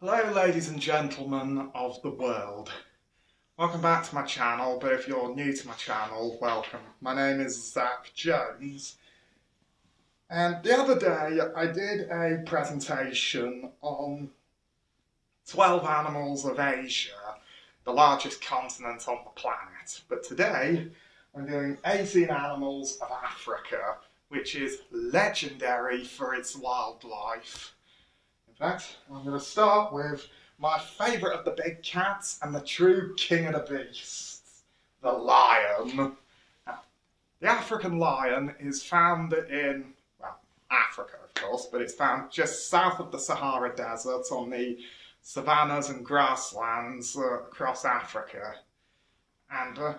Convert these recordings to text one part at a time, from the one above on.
Hello ladies and gentlemen of the world. Welcome back to my channel, but if you're new to my channel, welcome. My name is Zach Jones, and the other day I did a presentation on 12 animals of Asia, the largest continent on the planet. But today I'm doing 18 animals of Africa, which is legendary for its wildlife. In fact, I'm going to start with my favourite of the big cats and the true king of the beasts, the lion. Now, the African lion is found in, well, Africa of course, but it's found just south of the Sahara Desert on the savannas and grasslands across Africa. And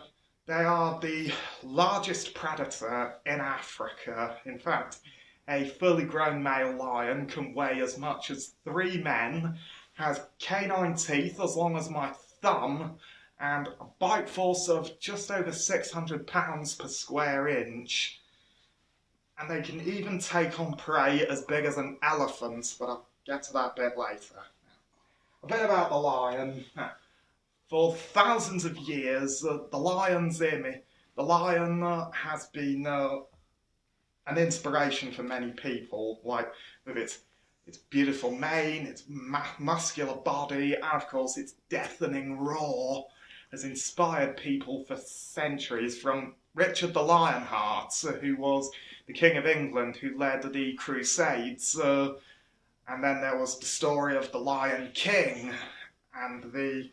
they are the largest predator in Africa. In fact, a fully grown male lion can weigh as much as 3 men, has canine teeth as long as my thumb, and a bite force of just over 600 pounds per square inch. And they can even take on prey as big as an elephant, but I'll get to that bit later. A bit about the lion. For thousands of years, the lion has been an inspiration for many people, like with its beautiful mane, its muscular body, and of course its deafening roar has inspired people for centuries, from Richard the Lionheart, who was the King of England who led the Crusades, and then there was the story of the Lion King, and the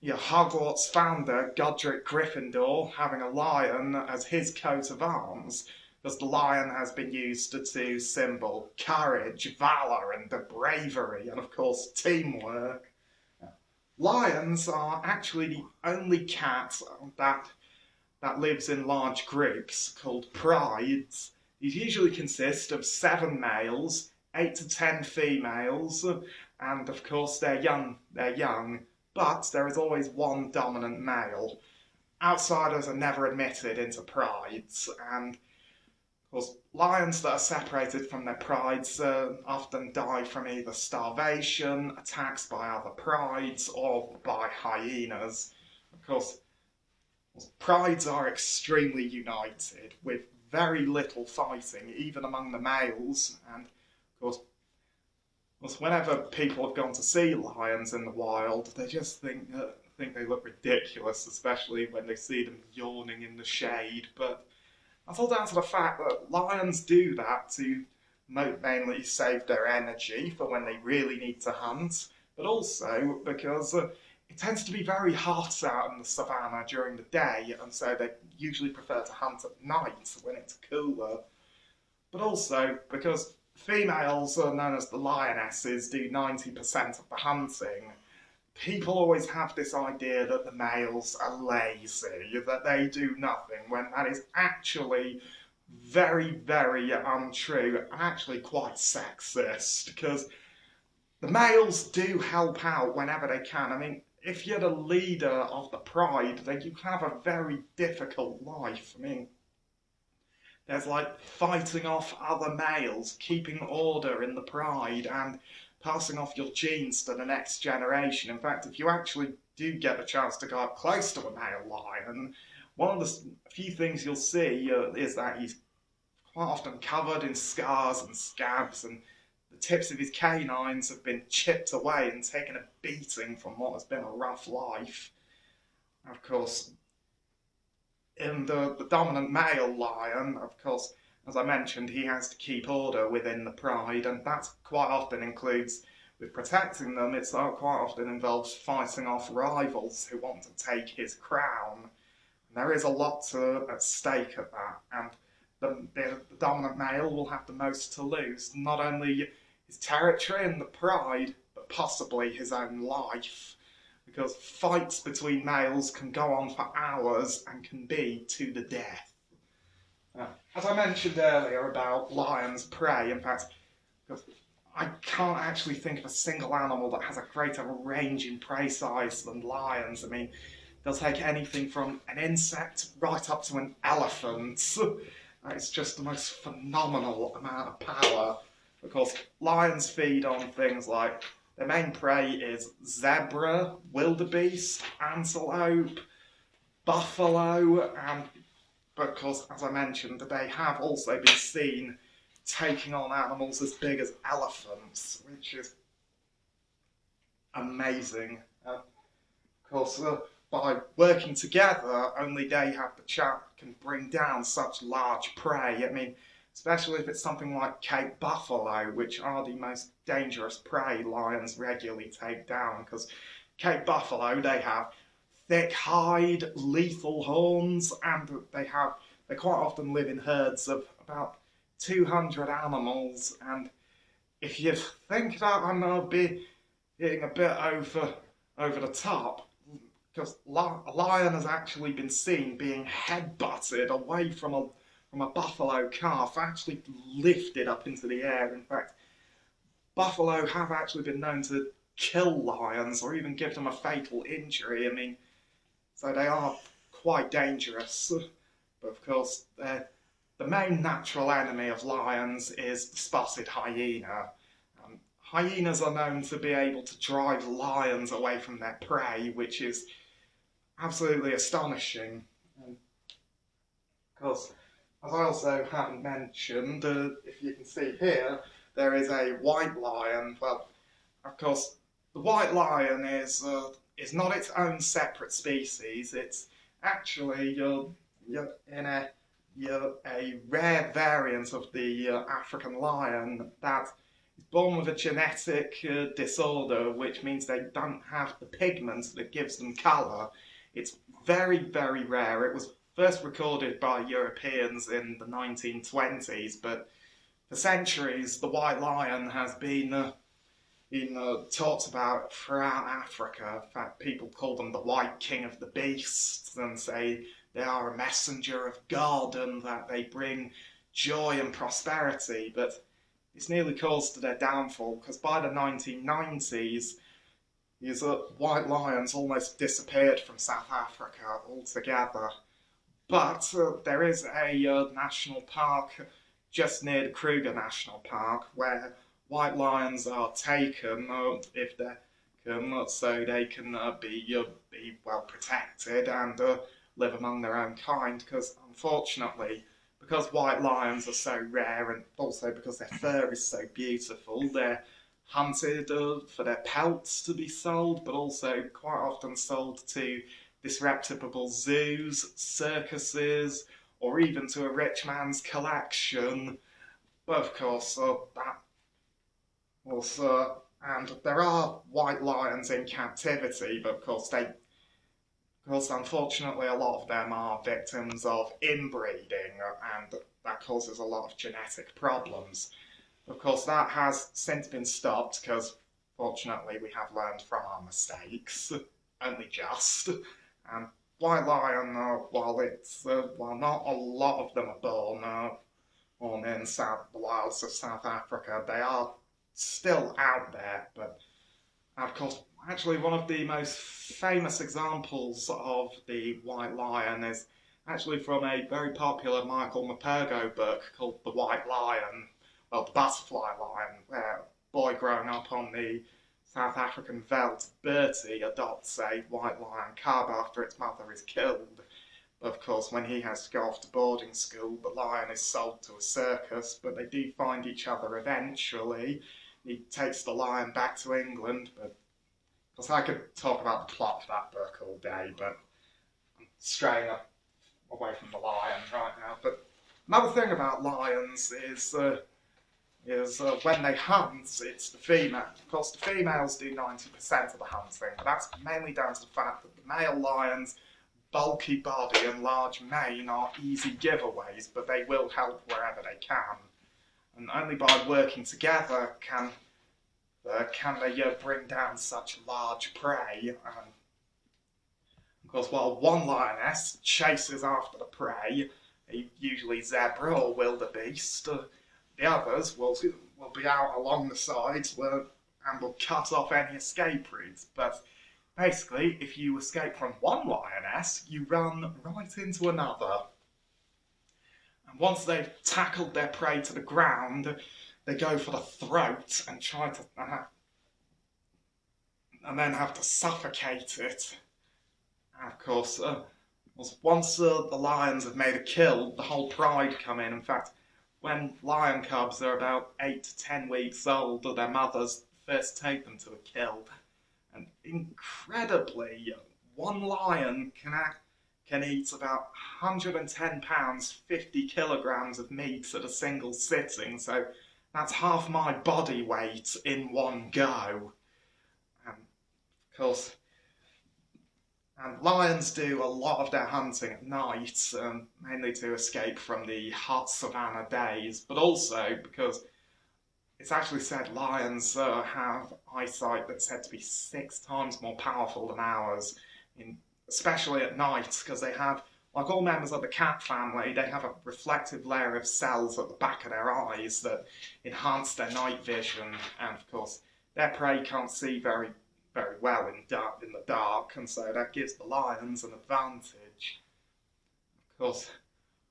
Hogwarts founder, Godric Gryffindor, having a lion as his coat of arms, because the lion has been used to symbol courage, valour and bravery, and of course teamwork. Lions are actually the only cat that lives in large groups called prides. These usually consist of 7 males, 8 to 10 females, and of course they're young, but there is always one dominant male. Outsiders are never admitted into prides, and of course, lions that are separated from their prides often die from either starvation, attacks by other prides, or by hyenas. Of course, prides are extremely united, with very little fighting, even among the males. And of course, whenever people have gone to see lions in the wild, they just think they look ridiculous, especially when they see them yawning in the shade. But that's all down to the fact that lions do that to mainly save their energy for when they really need to hunt, but also because it tends to be very hot out in the savannah during the day, and so they usually prefer to hunt at night when it's cooler. But also because females, known as the lionesses, do 90% of the hunting. People always have this idea that the males are lazy, that they do nothing, when that is actually very, very untrue, and actually quite sexist, because the males do help out whenever they can. I mean, if you're the leader of the pride, then you have a very difficult life. I mean, there's like fighting off other males, keeping order in the pride, and passing off your genes to the next generation. In fact, if you actually do get the chance to go up close to a male lion, one of the few things you'll see is that he's quite often covered in scars and scabs, and the tips of his canines have been chipped away and taken a beating from what has been a rough life. Of course, in the dominant male lion, of course, as I mentioned, he has to keep order within the pride, and that quite often includes, with protecting them, it quite often involves fighting off rivals who want to take his crown. And there is a lot at stake at that, and the dominant male will have the most to lose, not only his territory and the pride, but possibly his own life, because fights between males can go on for hours and can be to the death. As I mentioned earlier about lions' prey, in fact, I can't actually think of a single animal that has a greater range in prey size than lions. I mean, they'll take anything from an insect right up to an elephant. It's just the most phenomenal amount of power. Of course, lions feed on things like their main prey is zebra, wildebeest, antelope, buffalo, and because, as I mentioned, they have also been seen taking on animals as big as elephants, which is amazing. Of course, by working together, only they have the chance can bring down such large prey. I mean, especially if it's something like Cape buffalo, which are the most dangerous prey lions regularly take down. Because Cape buffalo, they have thick hide, lethal horns, and they quite often live in herds of about 200 animals. And if you think that I'm gonna be getting a bit over the top, because a lion has actually been seen being headbutted away from a buffalo calf, actually lifted up into the air. In fact, buffalo have actually been known to kill lions or even give them a fatal injury. I mean, so they are quite dangerous. But of course, the main natural enemy of lions is the spotted hyena. Hyenas are known to be able to drive lions away from their prey, which is absolutely astonishing. And of course, as I also haven't mentioned, if you can see here, there is a white lion. Well, of course, the white lion is not its own separate species. It's actually you're in a rare variant of the African lion that is born with a genetic disorder, which means they don't have the pigment that gives them colour. It's very, very rare. It was first recorded by Europeans in the 1920s, but for centuries the white lion has been talked about throughout Africa. In fact, people call them the white king of the beasts and say they are a messenger of God and that they bring joy and prosperity, but it's nearly caused their downfall because by the 1990s, these white lions almost disappeared from South Africa altogether. But there is a national park just near the Kruger National Park where white lions are taken if they're so they can be well protected and live among their own kind. Because unfortunately, because white lions are so rare and also because their fur is so beautiful, they're hunted for their pelts to be sold, but also quite often sold to disreputable zoos, circuses, or even to a rich man's collection. But of course, that also, and there are white lions in captivity, but of course unfortunately a lot of them are victims of inbreeding, and that causes a lot of genetic problems. Of course, that has since been stopped because, fortunately, we have learned from our mistakes, only just. And white lion, while not a lot of them are born in the wilds of South Africa, they are still out there. But of course, actually, one of the most famous examples of the white lion is actually from a very popular Michael Morpurgo book called The White Lion. Well, the butterfly lion, where a boy growing up on the South African veldt, Bertie, adopts a white lion cub after its mother is killed. But of course, when he has to go off to boarding school, the lion is sold to a circus, but they do find each other eventually. He takes the lion back to England, but because I could talk about the plot of that book all day, but I'm straying away from the lion right now. But another thing about lions is when they hunt, it's the female. Of course, the females do 90% of the hunting, but that's mainly down to the fact that the male lion's bulky body and large mane are easy giveaways, but they will help wherever they can. And only by working together can they bring down such large prey. Of course, while one lioness chases after the prey, usually zebra or wildebeest, the others will be out along the sides and will cut off any escape routes. But basically, if you escape from one lioness, you run right into another. And once they've tackled their prey to the ground, they go for the throat and try to and then have to suffocate it. And of course, once the lions have made a kill, the whole pride come in. In fact, when lion cubs are about 8 to 10 weeks old, their mothers first take them to a kill. And incredibly, one lion can eat about 110 pounds, 50 kilograms of meat at a single sitting. So that's half my body weight in one go. And of course, and lions do a lot of their hunting at night, mainly to escape from the hot savannah days, but also because it's actually said lions have eyesight that's said to be 6 times more powerful than ours, especially at night, because they have, like all members of the cat family, they have a reflective layer of cells at the back of their eyes that enhance their night vision, and of course their prey can't see very well in the dark, and so that gives the lions an advantage. Of course,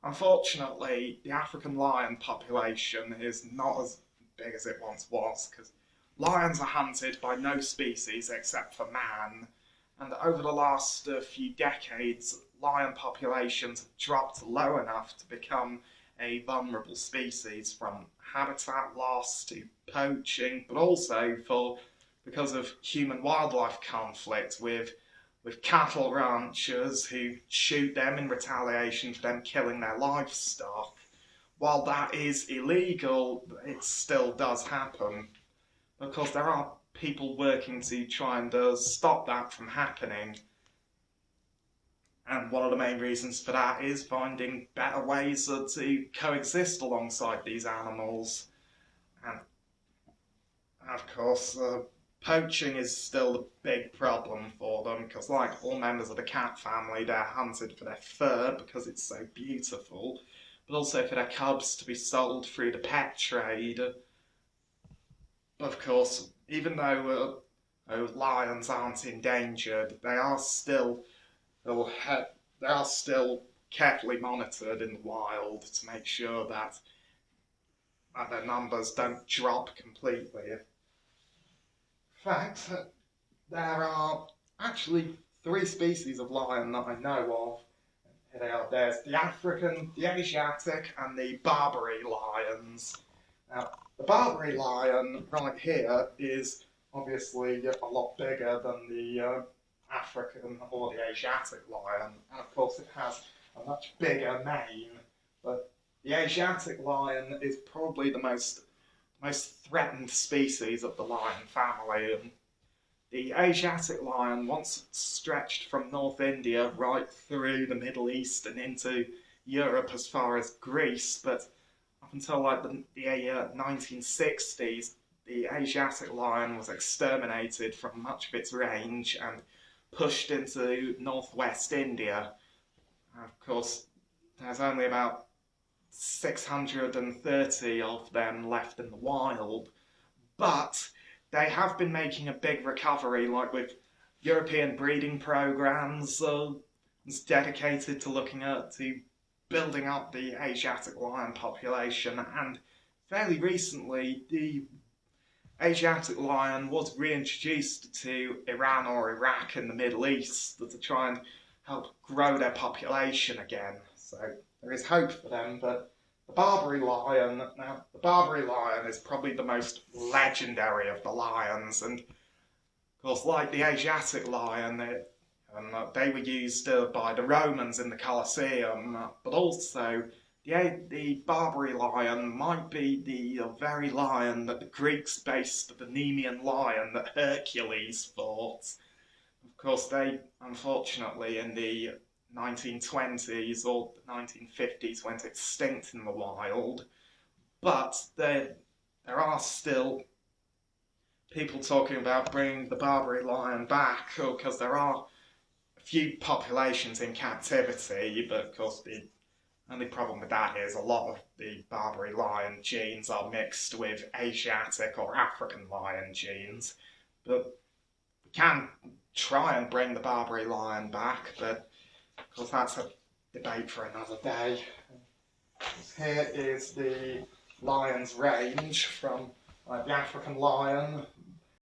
unfortunately, the African lion population is not as big as it once was, because lions are hunted by no species except for man, and over the last few decades, lion populations have dropped low enough to become a vulnerable species, from habitat loss to poaching, but also because of human-wildlife conflict with cattle ranchers who shoot them in retaliation for them killing their livestock. While that is illegal, it still does happen. Of course, there are people working to try and stop that from happening. And one of the main reasons for that is finding better ways to coexist alongside these animals. And of course, poaching is still a big problem for them, because like all members of the cat family, they're hunted for their fur because it's so beautiful, but also for their cubs to be sold through the pet trade. Of course, even though lions aren't endangered, they are still carefully monitored in the wild to make sure that their numbers don't drop completely. In fact, there are actually 3 species of lion that I know of. Here they are. There's the African, the Asiatic, and the Barbary lions. Now, the Barbary lion right here is obviously a lot bigger than the African or the Asiatic lion, and of course it has a much bigger mane. But the Asiatic lion is probably the most threatened species of the lion family, and the Asiatic lion once stretched from North India right through the Middle East and into Europe as far as Greece, but up until like the 1960s, the Asiatic lion was exterminated from much of its range and pushed into northwest India. And of course, there's only about 630 of them left in the wild, but they have been making a big recovery, like with European breeding programs dedicated to looking at building up the Asiatic lion population, and fairly recently the Asiatic lion was reintroduced to Iran or Iraq in the Middle East to try and help grow their population again. So there is hope for them, but the Barbary lion is probably the most legendary of the lions, and of course, like the Asiatic lion, they were used by the Romans in the Colosseum, but also the Barbary lion might be the very lion that the Greeks based the Nemean lion that Hercules fought. Of course, they, unfortunately, in the 1920s or the 1950s went extinct in the wild, but there are still people talking about bringing the Barbary lion back, because there are a few populations in captivity, but of course the only problem with that is a lot of the Barbary lion genes are mixed with Asiatic or African lion genes. But we can try and bring the Barbary lion back, but of course that's a debate for another day. Here is the lion's range from the African lion